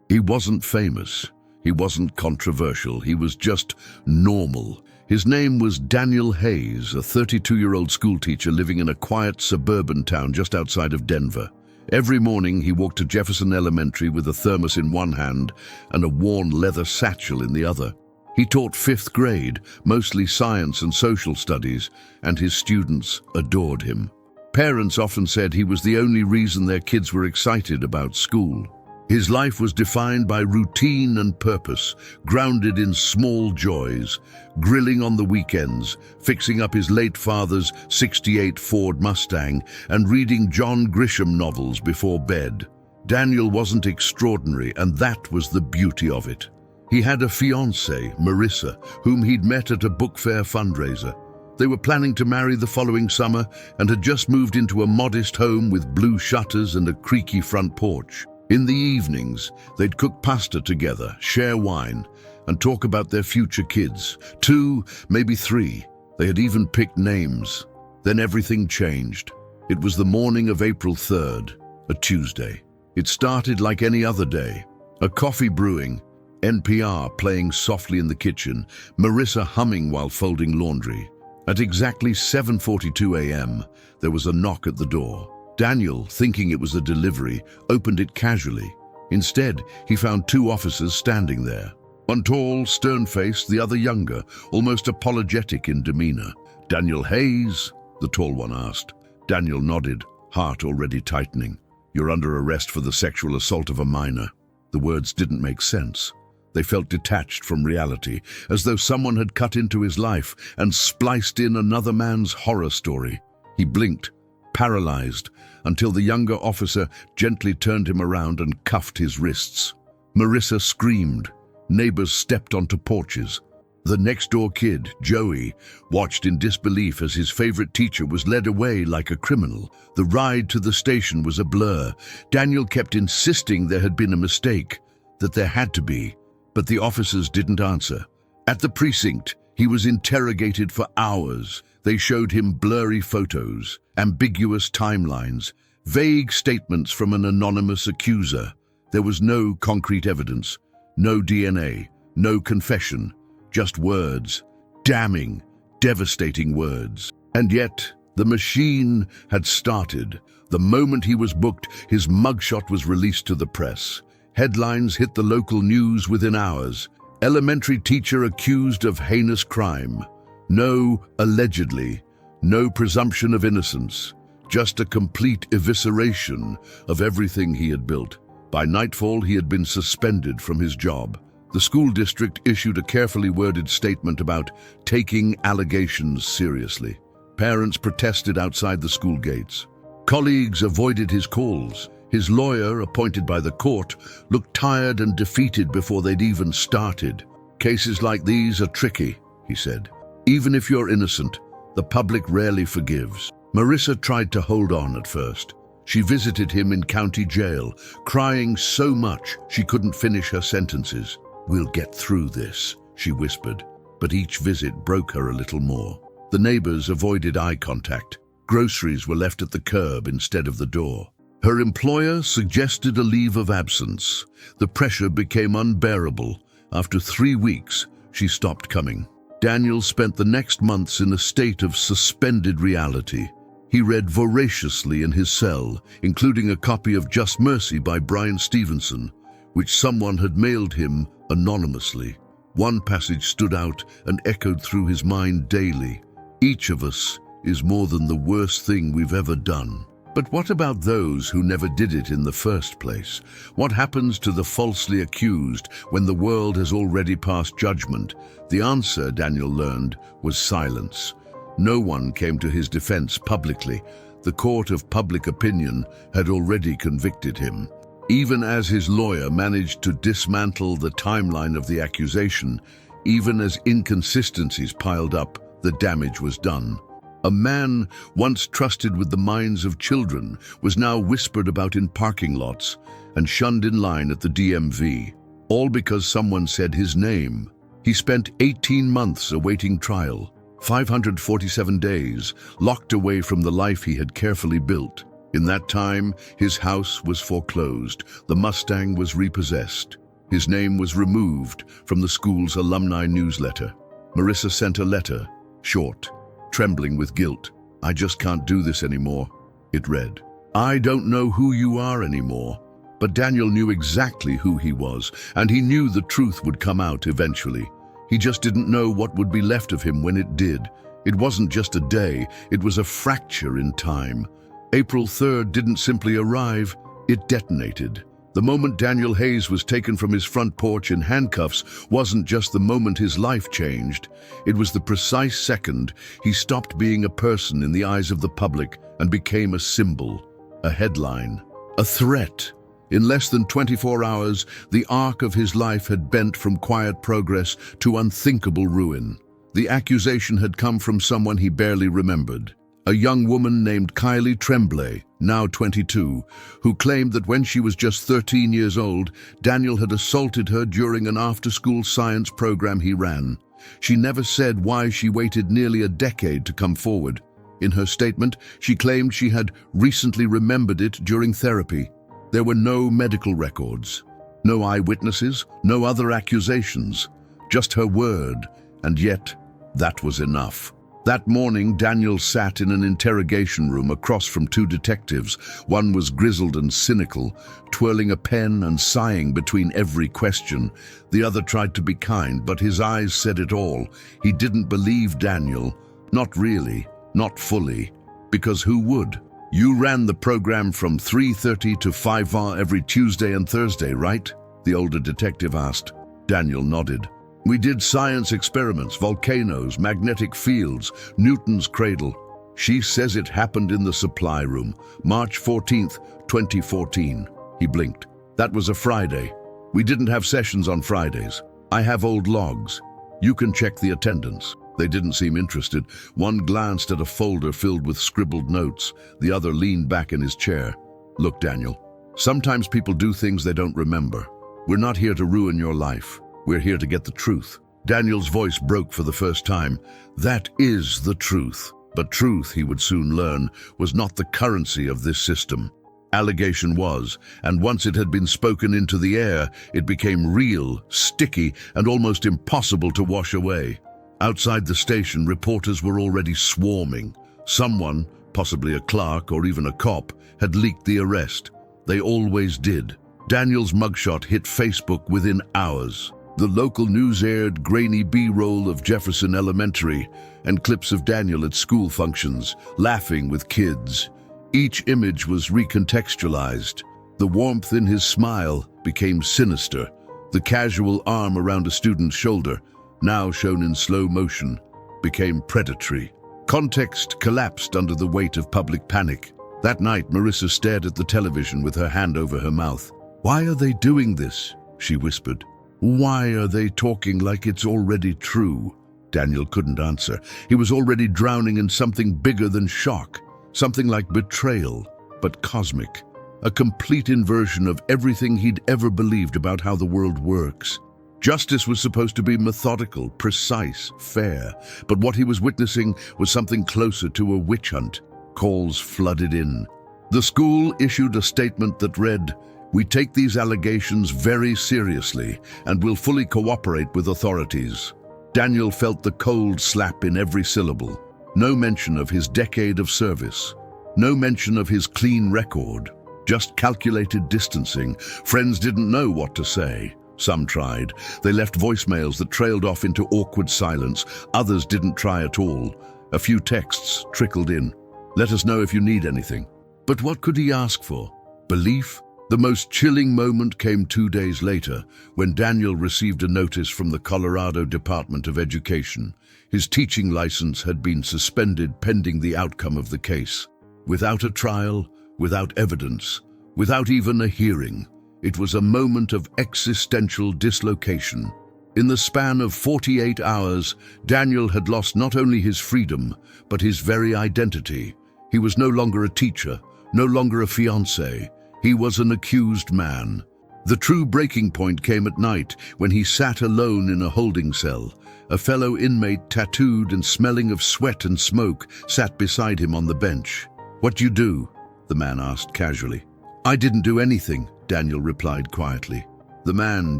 He wasn't famous. He wasn't controversial. He was just normal. His name was Daniel Hayes, a 32-year-old schoolteacher living in a quiet suburban town just outside of Denver. Every morning he walked to Jefferson Elementary with a thermos in one hand and a worn leather satchel in the other. He taught 5th grade, mostly science and social studies, and his students adored him. Parents often said he was the only reason their kids were excited about school. His life was defined by routine and purpose, grounded in small joys, grilling on the weekends, fixing up his late father's '68 Ford Mustang, and reading John Grisham novels before bed. Daniel wasn't extraordinary, and that was the beauty of it. He had a fiancée, Marissa, whom he'd met at a book fair fundraiser. They were planning to marry the following summer and had just moved into a modest home with blue shutters and a creaky front porch. In the evenings, they'd cook pasta together, share wine, and talk about their future kids. 2, maybe 3. They had even picked names. Then everything changed. It was the morning of April 3rd, a Tuesday. It started like any other day. A coffee brewing, NPR playing softly in the kitchen, Marissa humming while folding laundry. At exactly 7:42 a.m., there was a knock at the door. Daniel, thinking it was a delivery, opened it casually. Instead, he found 2 officers standing there. One tall, stern-faced, the other younger, almost apologetic in demeanor. "Daniel Hayes?" the tall one asked. Daniel nodded, heart already tightening. "You're under arrest for the sexual assault of a minor." The words didn't make sense. They felt detached from reality, as though someone had cut into his life and spliced in another man's horror story. He blinked, paralyzed, until the younger officer gently turned him around and cuffed his wrists. Marissa screamed. Neighbors stepped onto porches. The next-door kid, Joey, watched in disbelief as his favorite teacher was led away like a criminal. The ride to the station was a blur. Daniel kept insisting there had been a mistake, that there had to be, but the officers didn't answer. At the precinct, he was interrogated for hours. They showed him blurry photos, ambiguous timelines, vague statements from an anonymous accuser. There was no concrete evidence, no DNA, no confession, just words, damning, devastating words. And yet, the machine had started. The moment he was booked, his mugshot was released to the press. Headlines hit the local news within hours. Elementary teacher accused of heinous crime. No allegedly, no presumption of innocence, just a complete evisceration of everything he had built. By nightfall, he had been suspended from his job. The school district issued a carefully worded statement about taking allegations seriously. Parents protested outside the school gates. Colleagues avoided his calls. His lawyer, appointed by the court, looked tired and defeated before they'd even started. "Cases like these are tricky," he said. "Even if you're innocent, the public rarely forgives." Marissa tried to hold on at first. She visited him in county jail, crying so much she couldn't finish her sentences. "We'll get through this," she whispered, but each visit broke her a little more. The neighbors avoided eye contact. Groceries were left at the curb instead of the door. Her employer suggested a leave of absence. The pressure became unbearable. After 3 weeks, she stopped coming. Daniel spent the next months in a state of suspended reality. He read voraciously in his cell, including a copy of Just Mercy by Brian Stevenson, which someone had mailed him anonymously. One passage stood out and echoed through his mind daily. "Each of us is more than the worst thing we've ever done." But what about those who never did it in the first place? What happens to the falsely accused when the world has already passed judgment? The answer, Daniel learned, was silence. No one came to his defense publicly. The court of public opinion had already convicted him. Even as his lawyer managed to dismantle the timeline of the accusation, even as inconsistencies piled up, the damage was done. A man once trusted with the minds of children was now whispered about in parking lots and shunned in line at the DMV, all because someone said his name. He spent 18 months awaiting trial, 547 days, locked away from the life he had carefully built. In that time, his house was foreclosed, the Mustang was repossessed. His name was removed from the school's alumni newsletter. Marissa sent a letter, short, trembling with guilt. "I just can't do this anymore," it read. "I don't know who you are anymore." But Daniel knew exactly who he was, and he knew the truth would come out eventually. He just didn't know what would be left of him when it did. It wasn't just a day, it was a fracture in time. April 3rd didn't simply arrive, it detonated. The moment Daniel Hayes was taken from his front porch in handcuffs wasn't just the moment his life changed. It was the precise second he stopped being a person in the eyes of the public and became a symbol, a headline, a threat. In less than 24 hours, the arc of his life had bent from quiet progress to unthinkable ruin. The accusation had come from someone he barely remembered, a young woman named Kylie Tremblay, now 22, who claimed that when she was just 13 years old, Daniel had assaulted her during an after-school science program he ran. She never said why she waited nearly a decade to come forward. In her statement, she claimed she had recently remembered it during therapy. There were no medical records, no eyewitnesses, no other accusations, just her word, and yet that was enough. That morning, Daniel sat in an interrogation room across from two detectives. One was grizzled and cynical, twirling a pen and sighing between every question. The other tried to be kind, but his eyes said it all. He didn't believe Daniel. Not really, not fully, because who would? "You ran the program from 3:30 to 5 every Tuesday and Thursday, right?" the older detective asked. Daniel nodded. "We did science experiments, volcanoes, magnetic fields, Newton's cradle." "She says it happened in the supply room, March 14th, 2014. He blinked. "That was a Friday. We didn't have sessions on Fridays. I have old logs. You can check the attendance." They didn't seem interested. One glanced at a folder filled with scribbled notes. The other leaned back in his chair. "Look, Daniel, sometimes people do things they don't remember. We're not here to ruin your life. We're here to get the truth." Daniel's voice broke for the first time. That is the truth. But truth, he would soon learn, was not the currency of this system. Allegation was, and once it had been spoken into the air, it became real, sticky, and almost impossible to wash away. Outside the station, reporters were already swarming. Someone, possibly a clerk or even a cop, had leaked the arrest. They always did. Daniel's mugshot hit Facebook within hours. The local news aired grainy B-roll of Jefferson Elementary and clips of Daniel at school functions, laughing with kids. Each image was recontextualized. The warmth in his smile became sinister. The casual arm around a student's shoulder, now shown in slow motion, became predatory. Context collapsed under the weight of public panic. That night, Marissa stared at the television with her hand over her mouth. "Why are they doing this?" she whispered. "Why are they talking like it's already true?" Daniel couldn't answer. He was already drowning in something bigger than shock, something like betrayal, but cosmic. A complete inversion of everything he'd ever believed about how the world works. Justice was supposed to be methodical, precise, fair, but what he was witnessing was something closer to a witch hunt. Calls flooded in. The school issued a statement that read, "We take these allegations very seriously and will fully cooperate with authorities." Daniel felt the cold slap in every syllable. No mention of his decade of service. No mention of his clean record. Just calculated distancing. Friends didn't know what to say. Some tried. They left voicemails that trailed off into awkward silence. Others didn't try at all. A few texts trickled in. "Let us know if you need anything." But what could he ask for? Belief? The most chilling moment came 2 days later, when Daniel received a notice from the Colorado Department of Education. His teaching license had been suspended pending the outcome of the case. Without a trial, without evidence, without even a hearing. It was a moment of existential dislocation. In the span of 48 hours, Daniel had lost not only his freedom, but his very identity. He was no longer a teacher, no longer a fiancé. He was an accused man. The true breaking point came at night when he sat alone in a holding cell. A fellow inmate, tattooed and smelling of sweat and smoke, sat beside him on the bench. "What'd you do?" the man asked casually. "I didn't do anything," Daniel replied quietly. The man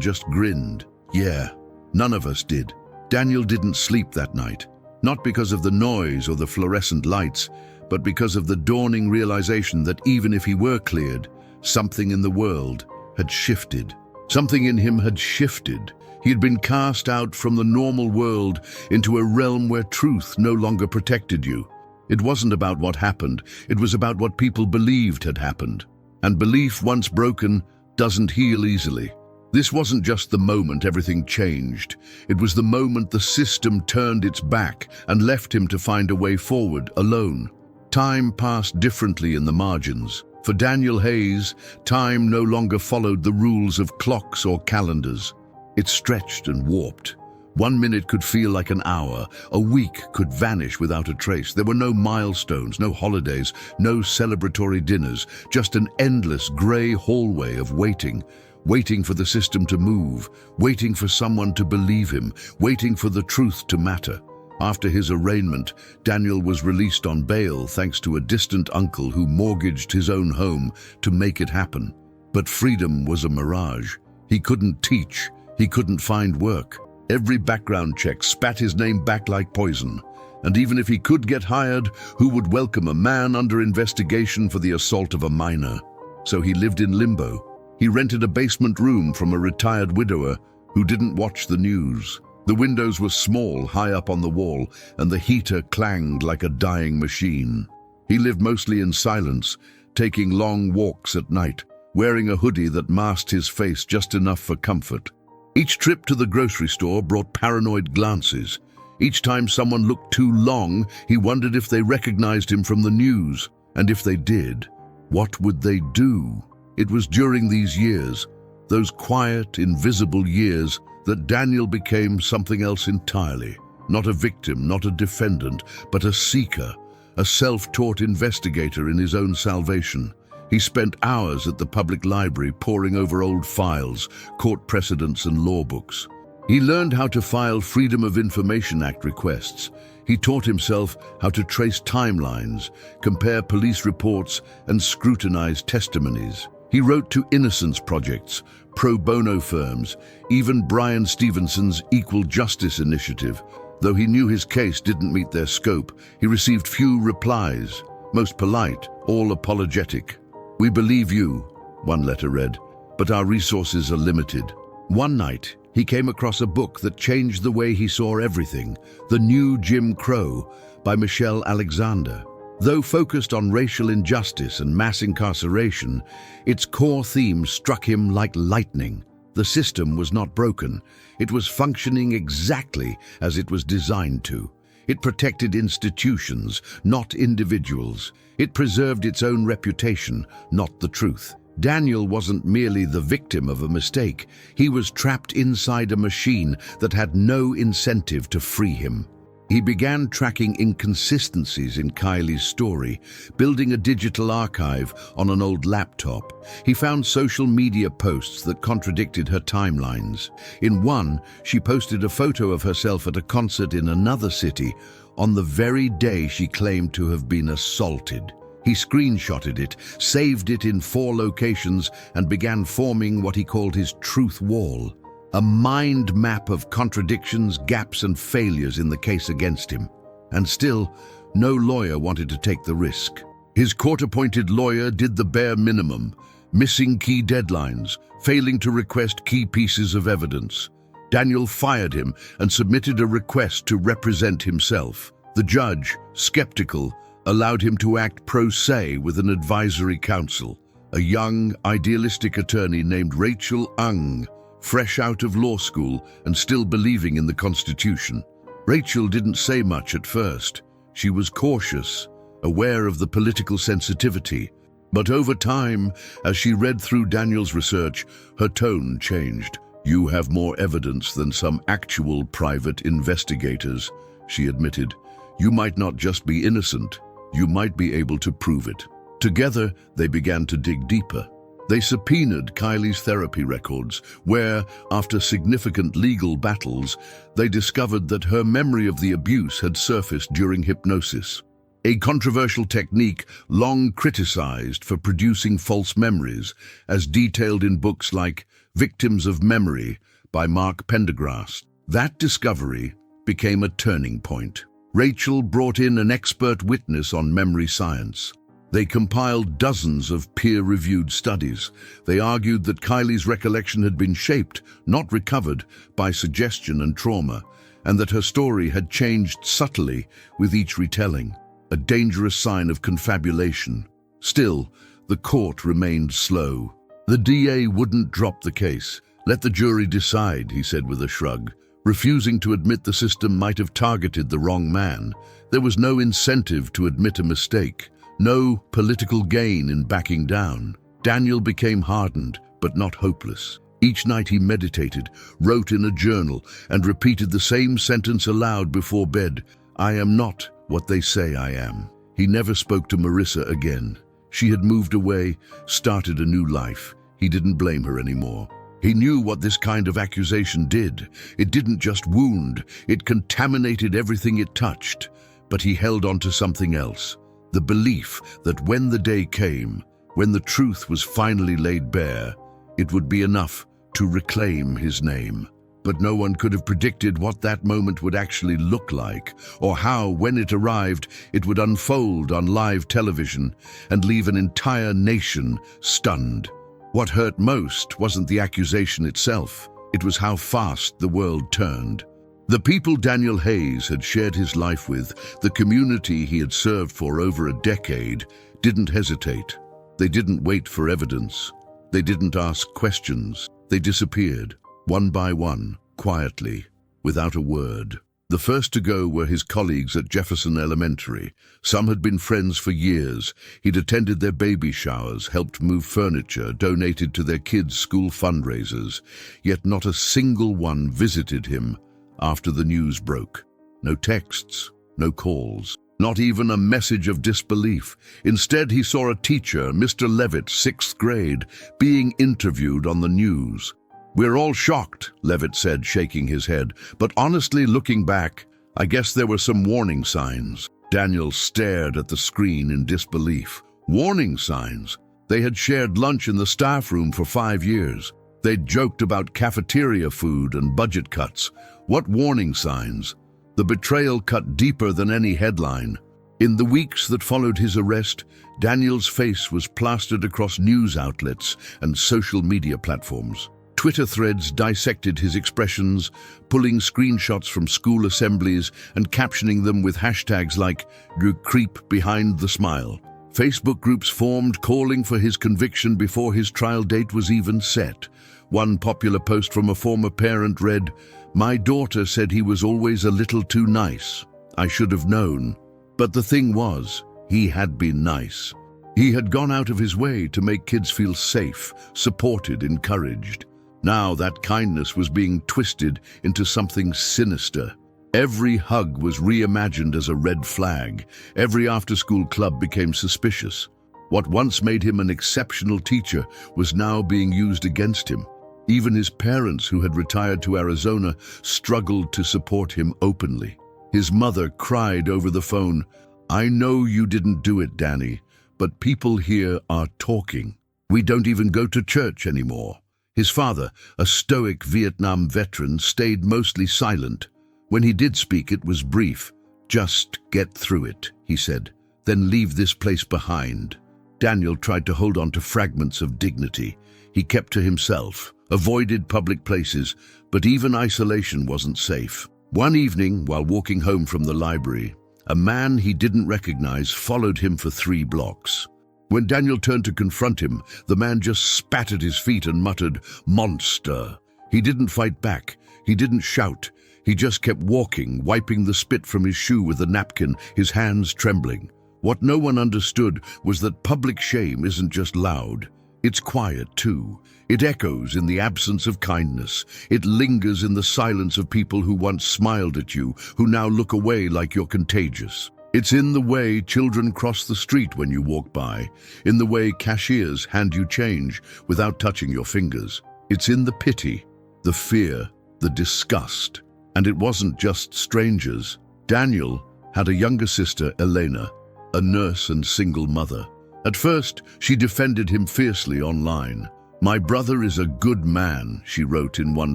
just grinned. Yeah, none of us did. Daniel didn't sleep that night, not because of the noise or the fluorescent lights, but because of the dawning realization that even if he were cleared, something in the world had shifted. Something in him had shifted. He had been cast out from the normal world into a realm where truth no longer protected you. It wasn't about what happened, it was about what people believed had happened. And belief, once broken, doesn't heal easily. This wasn't just the moment everything changed. It was the moment the system turned its back and left him to find a way forward alone. Time passed differently in the margins. For Daniel Hayes, time no longer followed the rules of clocks or calendars. It stretched and warped. 1 minute could feel like an hour. A week could vanish without a trace. There were no milestones, no holidays, no celebratory dinners, just an endless grey hallway of waiting. Waiting for the system to move, waiting for someone to believe him, waiting for the truth to matter. After his arraignment, Daniel was released on bail thanks to a distant uncle who mortgaged his own home to make it happen. But freedom was a mirage. He couldn't teach, he couldn't find work. Every background check spat his name back like poison. And even if he could get hired, who would welcome a man under investigation for the assault of a minor? So he lived in limbo. He rented a basement room from a retired widower who didn't watch the news. The windows were small, high up on the wall, and the heater clanged like a dying machine. He lived mostly in silence, taking long walks at night, wearing a hoodie that masked his face just enough for comfort. Each trip to the grocery store brought paranoid glances. Each time someone looked too long, he wondered if they recognized him from the news. And if they did, what would they do? It was during these years, those quiet, invisible years, that Daniel became something else entirely. Not a victim, not a defendant, but a seeker, a self-taught investigator in his own salvation. He spent hours at the public library poring over old files, court precedents and law books. He learned how to file Freedom of Information Act requests. He taught himself how to trace timelines, compare police reports and scrutinize testimonies. He wrote to innocence projects, pro bono firms, even Brian Stevenson's Equal Justice Initiative. Though he knew his case didn't meet their scope, he received few replies, most polite, all apologetic. "We believe you," one letter read, "but our resources are limited." One night, he came across a book that changed the way he saw everything, The New Jim Crow by Michelle Alexander. Though focused on racial injustice and mass incarceration, its core theme struck him like lightning. The system was not broken. It was functioning exactly as it was designed to. It protected institutions, not individuals. It preserved its own reputation, not the truth. Daniel wasn't merely the victim of a mistake. He was trapped inside a machine that had no incentive to free him. He began tracking inconsistencies in Kylie's story, building a digital archive on an old laptop. He found social media posts that contradicted her timelines. In one, she posted a photo of herself at a concert in another city on the very day she claimed to have been assaulted. He screenshotted it, saved it in 4 locations, and began forming what he called his truth wall. A mind map of contradictions, gaps and failures in the case against him. And still, no lawyer wanted to take the risk. His court-appointed lawyer did the bare minimum, missing key deadlines, failing to request key pieces of evidence. Daniel fired him and submitted a request to represent himself. The judge, skeptical, allowed him to act pro se with an advisory council. A young, idealistic attorney named Rachel Ung, fresh out of law school and still believing in the Constitution. Rachel didn't say much at first. She was cautious, aware of the political sensitivity. But over time, as she read through Daniel's research, her tone changed. "You have more evidence than some actual private investigators," she admitted. "You might not just be innocent, you might be able to prove it." Together, they began to dig deeper. They subpoenaed Kylie's therapy records, where, after significant legal battles, they discovered that her memory of the abuse had surfaced during hypnosis. a controversial technique long criticized for producing false memories, as detailed in books like Victims of Memory by Mark Pendergrast. That discovery became a turning point. Rachel brought in an expert witness on memory science. They compiled dozens of peer-reviewed studies. They argued that Kylie's recollection had been shaped, not recovered, by suggestion and trauma, and that her story had changed subtly with each retelling, a dangerous sign of confabulation. Still, the court remained slow. The DA wouldn't drop the case. "Let the jury decide," he said with a shrug, refusing to admit the system might have targeted the wrong man. There was no incentive to admit a mistake, no political gain in backing down. Daniel became hardened, but not hopeless. Each night he meditated, wrote in a journal, and repeated the same sentence aloud before bed: "I am not what they say I am." He never spoke to Marissa again. She had moved away, started a new life. He didn't blame her anymore. He knew what this kind of accusation did. It didn't just wound, it contaminated everything it touched. But he held on to something else, the belief that when the day came, when the truth was finally laid bare, it would be enough to reclaim his name. But no one could have predicted what that moment would actually look like, or how, when it arrived, it would unfold on live television and leave an entire nation stunned. What hurt most wasn't the accusation itself, it was how fast the world turned. The people Daniel Hayes had shared his life with, the community he had served for over a decade, didn't hesitate. They didn't wait for evidence. They didn't ask questions. They disappeared, one by one, quietly, without a word. The first to go were his colleagues at Jefferson Elementary. Some had been friends for years. He'd attended their baby showers, helped move furniture, donated to their kids' school fundraisers. Yet not a single one visited him after the news broke. No texts, no calls, not even a message of disbelief. Instead, he saw a teacher, Mr. Levitt, 6th grade, being interviewed on the news. "We're all shocked," Levitt said, shaking his head. "But honestly, looking back, I guess there were some warning signs." Daniel stared at the screen in disbelief. Warning signs? They had shared lunch in the staff room for 5 years. They'd joked about cafeteria food and budget cuts. What warning signs? The betrayal cut deeper than any headline. In the weeks that followed his arrest, Daniel's face was plastered across news outlets and social media platforms. Twitter threads dissected his expressions, pulling screenshots from school assemblies and captioning them with hashtags like "the creep behind the smile." Facebook groups formed calling for his conviction before his trial date was even set. One popular post from a former parent read, "My daughter said he was always a little too nice. I should have known." But the thing was, he had been nice. He had gone out of his way to make kids feel safe, supported, encouraged. Now that kindness was being twisted into something sinister. Every hug was reimagined as a red flag. Every after-school club became suspicious. What once made him an exceptional teacher was now being used against him. Even his parents, who had retired to Arizona, struggled to support him openly. His mother cried over the phone, "I know you didn't do it, Danny, but people here are talking. We don't even go to church anymore." His father, a stoic Vietnam veteran, stayed mostly silent. When he did speak, it was brief. "Just get through it," he said, "then leave this place behind." Daniel tried to hold on to fragments of dignity. He kept to himself, avoided public places, but even isolation wasn't safe. One evening, while walking home from the library, a man he didn't recognize followed him for 3 blocks. When Daniel turned to confront him, the man just spat at his feet and muttered, "Monster." He didn't fight back. He didn't shout. He just kept walking, wiping the spit from his shoe with a napkin, his hands trembling. What no one understood was that public shame isn't just loud. It's quiet, too. It echoes in the absence of kindness. It lingers in the silence of people who once smiled at you, who now look away like you're contagious. It's in the way children cross the street when you walk by, in the way cashiers hand you change without touching your fingers. It's in the pity, the fear, the disgust. And it wasn't just strangers. Daniel had a younger sister, Elena. a nurse and single mother. At first, she defended him fiercely online. "My brother is a good man," she wrote in one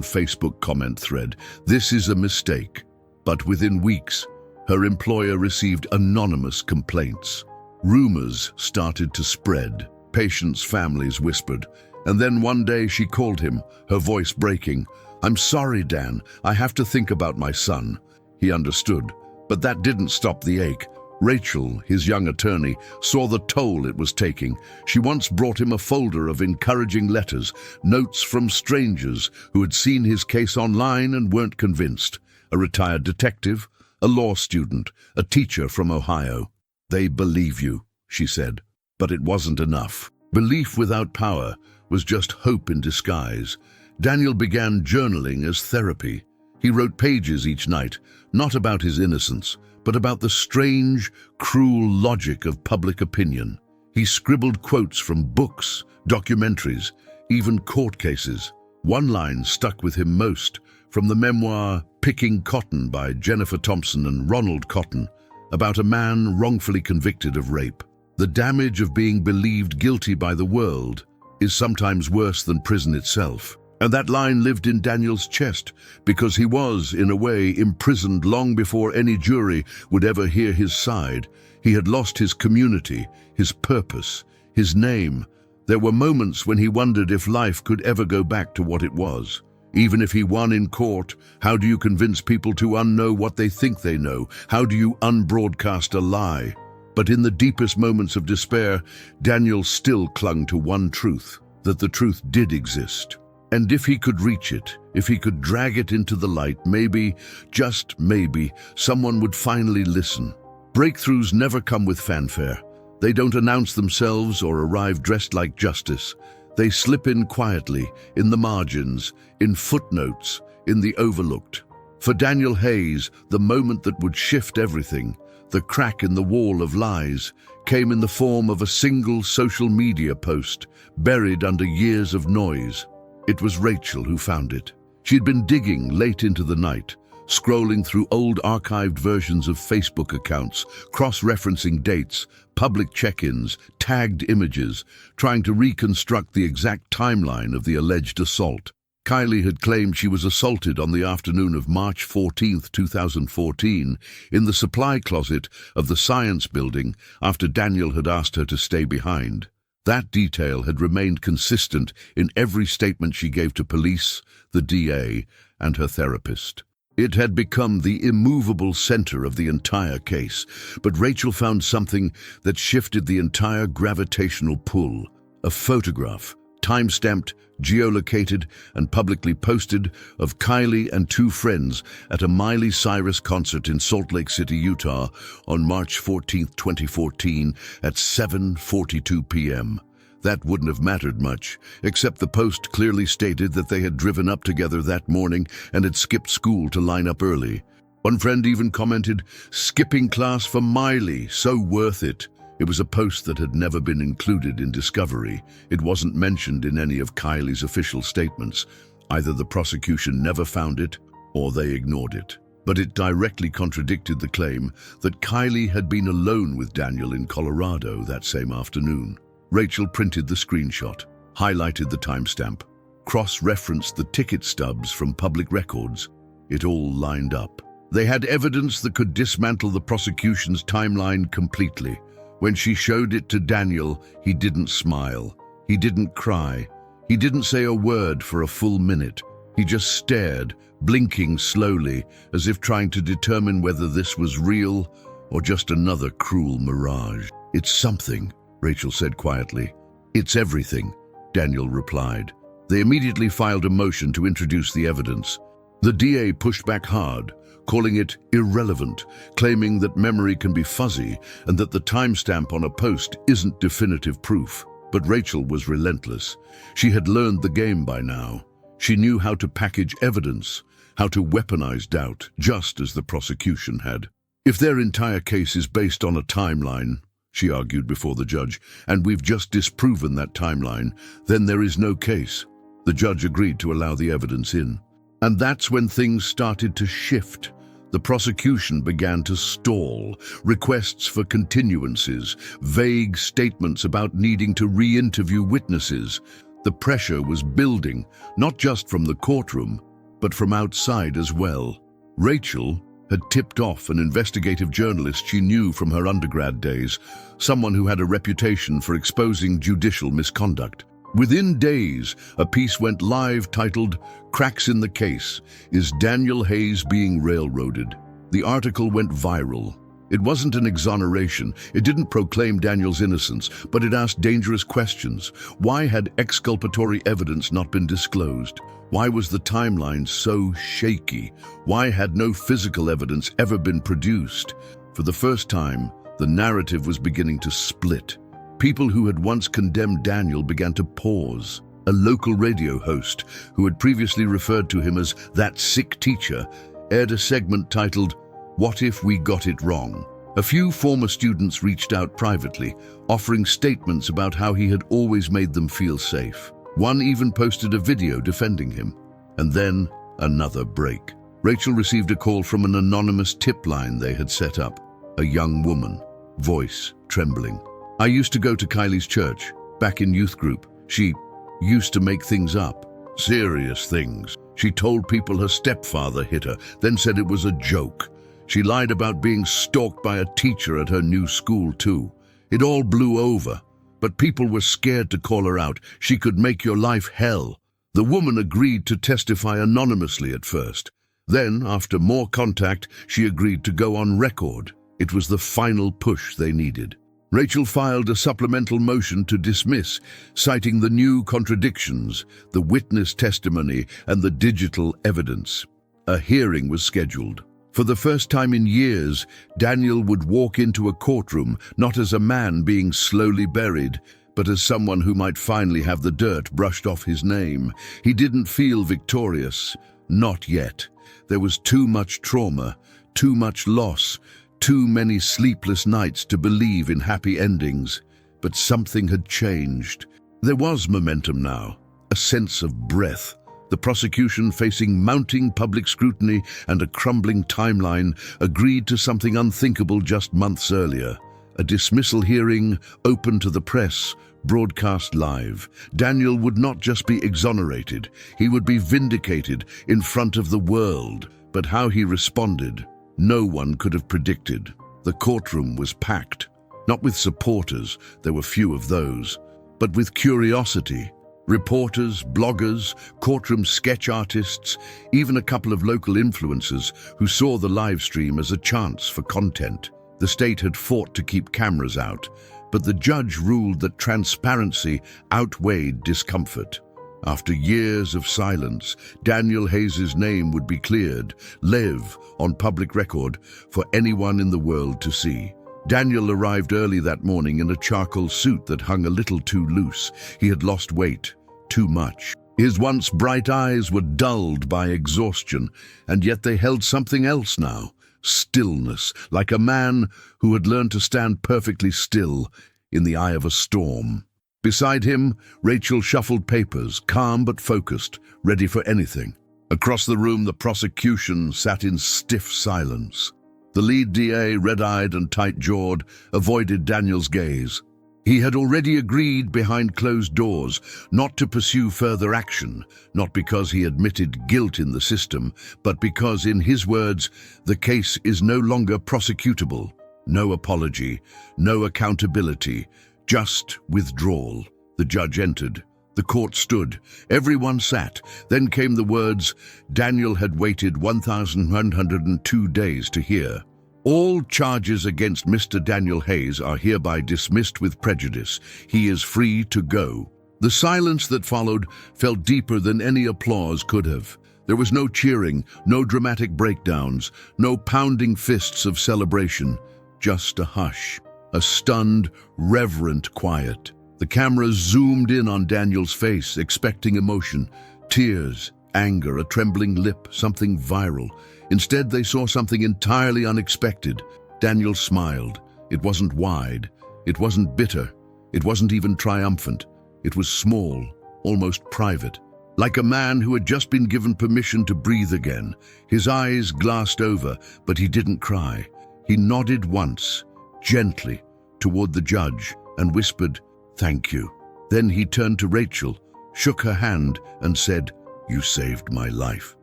Facebook comment thread. "This is a mistake." But within weeks, her employer received anonymous complaints. Rumors started to spread. Patients' families whispered. And then one day she called him, her voice breaking. "I'm sorry, Dan. I have to think about my son." He understood, but that didn't stop the ache. Rachel, his young attorney, saw the toll it was taking. She once brought him a folder of encouraging letters, notes from strangers who had seen his case online and weren't convinced. A retired detective, a law student, a teacher from Ohio. "They believe you," she said. But it wasn't enough. Belief without power was just hope in disguise. Daniel began journaling as therapy. He wrote pages each night, not about his innocence, but about the strange, cruel logic of public opinion. He scribbled quotes from books, documentaries, even court cases. One line stuck with him most, from the memoir Picking Cotton by Jennifer Thompson and Ronald Cotton, about a man wrongfully convicted of rape. "The damage of being believed guilty by the world is sometimes worse than prison itself." And that line lived in Daniel's chest because he was, in a way, imprisoned long before any jury would ever hear his side. He had lost his community, his purpose, his name. There were moments when he wondered if life could ever go back to what it was. Even if he won in court, how do you convince people to unknow what they think they know? How do you unbroadcast a lie? But in the deepest moments of despair, Daniel still clung to one truth, that the truth did exist. And if he could reach it, if he could drag it into the light, maybe, just maybe, someone would finally listen. Breakthroughs never come with fanfare. They don't announce themselves or arrive dressed like justice. They slip in quietly, in the margins, in footnotes, in the overlooked. For Daniel Hayes, the moment that would shift everything, the crack in the wall of lies, came in the form of a single social media post, buried under years of noise. It was Rachel who found it. She'd been digging late into the night, scrolling through old archived versions of Facebook accounts, cross-referencing dates, public check-ins, tagged images, trying to reconstruct the exact timeline of the alleged assault. Kylie had claimed she was assaulted on the afternoon of March 14, 2014, in the supply closet of the Science Building after Daniel had asked her to stay behind. That detail had remained consistent in every statement she gave to police, the DA, and her therapist. It had become the immovable center of the entire case, but Rachel found something that shifted the entire gravitational pull. A photograph, time-stamped, geolocated, and publicly posted, of Kylie and two friends at a Miley Cyrus concert in Salt Lake City, Utah, on March 14, 2014, at 7:42 p.m. That wouldn't have mattered much, except the post clearly stated that they had driven up together that morning and had skipped school to line up early. One friend even commented, "Skipping class for Miley, so worth it." It was a post that had never been included in discovery. It wasn't mentioned in any of Kylie's official statements. Either the prosecution never found it, or they ignored it. But it directly contradicted the claim that Kylie had been alone with Daniel in Colorado that same afternoon. Rachel printed the screenshot, highlighted the timestamp, cross-referenced the ticket stubs from public records. It all lined up. They had evidence that could dismantle the prosecution's timeline completely. When she showed it to Daniel, he didn't smile. He didn't cry. He didn't say a word for a full minute. He just stared, blinking slowly, as if trying to determine whether this was real or just another cruel mirage. "It's something," Rachel said quietly. "It's everything," Daniel replied. They immediately filed a motion to introduce the evidence. The DA pushed back hard, calling it irrelevant, claiming that memory can be fuzzy and that the timestamp on a post isn't definitive proof. But Rachel was relentless. She had learned the game by now. She knew how to package evidence, how to weaponize doubt, just as the prosecution had. "If their entire case is based on a timeline," she argued before the judge, "and we've just disproven that timeline, then there is no case." The judge agreed to allow the evidence in. And that's when things started to shift. The prosecution began to stall, requests for continuances, vague statements about needing to re-interview witnesses. The pressure was building, not just from the courtroom, but from outside as well. Rachel had tipped off an investigative journalist she knew from her undergrad days, someone who had a reputation for exposing judicial misconduct. Within days, a piece went live titled, "Cracks in the Case. Is Daniel Hayes being railroaded?" The article went viral. It wasn't an exoneration. It didn't proclaim Daniel's innocence, but it asked dangerous questions. Why had exculpatory evidence not been disclosed? Why was the timeline so shaky? Why had no physical evidence ever been produced? For the first time, the narrative was beginning to split. People who had once condemned Daniel began to pause. A local radio host, who had previously referred to him as "that sick teacher," aired a segment titled, "What If We Got It Wrong?" A few former students reached out privately, offering statements about how he had always made them feel safe. One even posted a video defending him. And then another break. Rachel received a call from an anonymous tip line they had set up. A young woman, voice trembling. "I used to go to Kylie's church, back in youth group. She used to make things up. Serious things. She told people her stepfather hit her, then said it was a joke. She lied about being stalked by a teacher at her new school too. It all blew over, but people were scared to call her out. She could make your life hell." The woman agreed to testify anonymously at first. Then, after more contact, she agreed to go on record. It was the final push they needed. Rachel filed a supplemental motion to dismiss, citing the new contradictions, the witness testimony, and the digital evidence. A hearing was scheduled. For the first time in years, Daniel would walk into a courtroom not as a man being slowly buried, but as someone who might finally have the dirt brushed off his name. He didn't feel victorious. Not yet. There was too much trauma, too much loss, too many sleepless nights to believe in happy endings. But something had changed. There was momentum now, a sense of breath. The prosecution, facing mounting public scrutiny and a crumbling timeline, agreed to something unthinkable just months earlier. A dismissal hearing, open to the press, broadcast live. Daniel would not just be exonerated, he would be vindicated in front of the world. But how he responded, no one could have predicted. The courtroom was packed, not with supporters, there were few of those, but with curiosity. Reporters, bloggers, courtroom sketch artists, even a couple of local influencers who saw the live stream as a chance for content. The state had fought to keep cameras out, but the judge ruled that transparency outweighed discomfort. After years of silence, Daniel Hayes' name would be cleared, live on public record for anyone in the world to see. Daniel arrived early that morning in a charcoal suit that hung a little too loose. He had lost weight, too much. His once bright eyes were dulled by exhaustion, and yet they held something else now. Stillness, like a man who had learned to stand perfectly still in the eye of a storm. Beside him, Rachel shuffled papers, calm but focused, ready for anything. Across the room, the prosecution sat in stiff silence. The lead DA, red-eyed and tight-jawed, avoided Daniel's gaze. He had already agreed behind closed doors not to pursue further action, not because he admitted guilt in the system, but because, in his words, the case is no longer prosecutable. No apology, no accountability, just withdrawal. The judge entered. The court stood. Everyone sat. Then came the words Daniel had waited 1,102 days to hear. All charges against Mr. Daniel Hayes are hereby dismissed with prejudice. He is free to go. The silence that followed felt deeper than any applause could have. There was no cheering, no dramatic breakdowns, no pounding fists of celebration, just a hush, a stunned, reverent quiet. The camera zoomed in on Daniel's face, expecting emotion, tears, anger, a trembling lip, something viral. Instead, they saw something entirely unexpected. Daniel smiled. It wasn't wide. It wasn't bitter. It wasn't even triumphant. It was small, almost private. like a man who had just been given permission to breathe again. His eyes glassed over, but he didn't cry. He nodded once, gently, toward the judge and whispered, "Thank you." Then he turned to Rachel, shook her hand, and said, "You saved my life."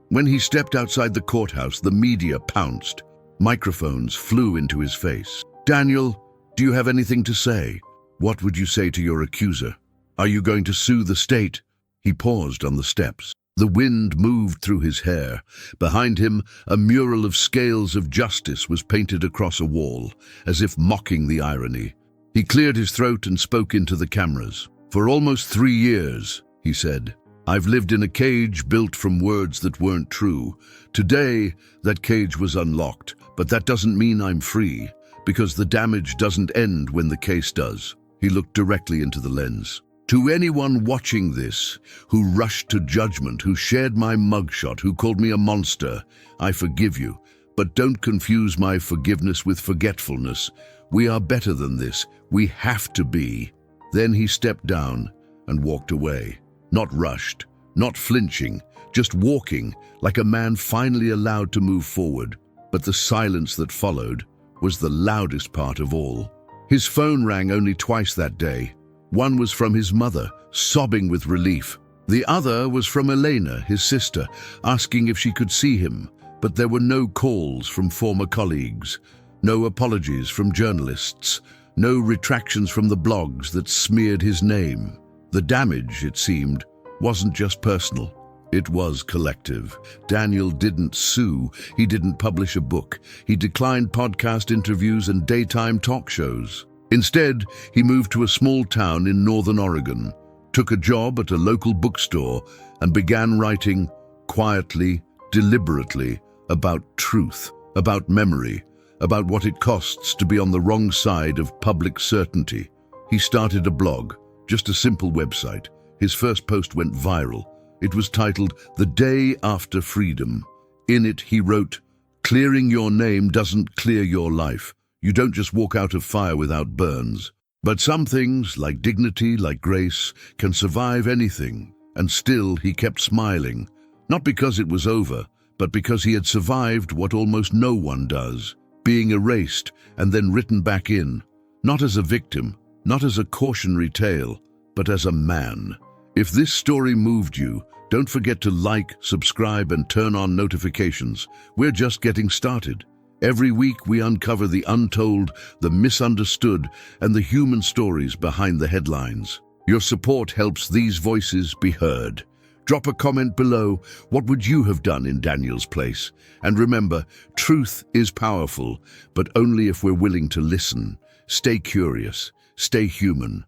When he stepped outside the courthouse, the media pounced. Microphones flew into his face. "Daniel, do you have anything to say? What would you say to your accuser? Are you going to sue the state?" He paused on the steps. The wind moved through his hair. Behind him, a mural of scales of justice was painted across a wall, as if mocking the irony. He cleared his throat and spoke into the cameras. "For almost 3 years," he said, "I've lived in a cage built from words that weren't true. Today, that cage was unlocked, but that doesn't mean I'm free, because the damage doesn't end when the case does." He looked directly into the lens. "To anyone watching this, who rushed to judgment, who shared my mugshot, who called me a monster, I forgive you. But don't confuse my forgiveness with forgetfulness. We are better than this. We have to be." Then he stepped down and walked away. Not rushed, not flinching, just walking, like a man finally allowed to move forward. But the silence that followed was the loudest part of all. His phone rang only twice that day. One was from his mother, sobbing with relief. The other was from Elena, his sister, asking if she could see him. But there were no calls from former colleagues, no apologies from journalists, no retractions from the blogs that smeared his name. The damage, it seemed, wasn't just personal. It was collective. Daniel didn't sue. He didn't publish a book. He declined podcast interviews and daytime talk shows. Instead, he moved to a small town in northern Oregon, took a job at a local bookstore, and began writing quietly, deliberately, about truth, about memory, about what it costs to be on the wrong side of public certainty. He started a blog, just a simple website. His first post went viral. It was titled "The Day After Freedom." In it, he wrote, "Clearing your name doesn't clear your life. You don't just walk out of fire without burns. But some things, like dignity, like grace, can survive anything." And still, he kept smiling, not because it was over, but because he had survived what almost no one does, being erased and then written back in, not as a victim, not as a cautionary tale, but as a man. If this story moved you, don't forget to like, subscribe, and turn on notifications. We're just getting started. Every week we uncover the untold, the misunderstood, and the human stories behind the headlines. Your support helps these voices be heard. Drop a comment below. What would you have done in Daniel's place? And remember, truth is powerful, but only if we're willing to listen. Stay curious, stay human.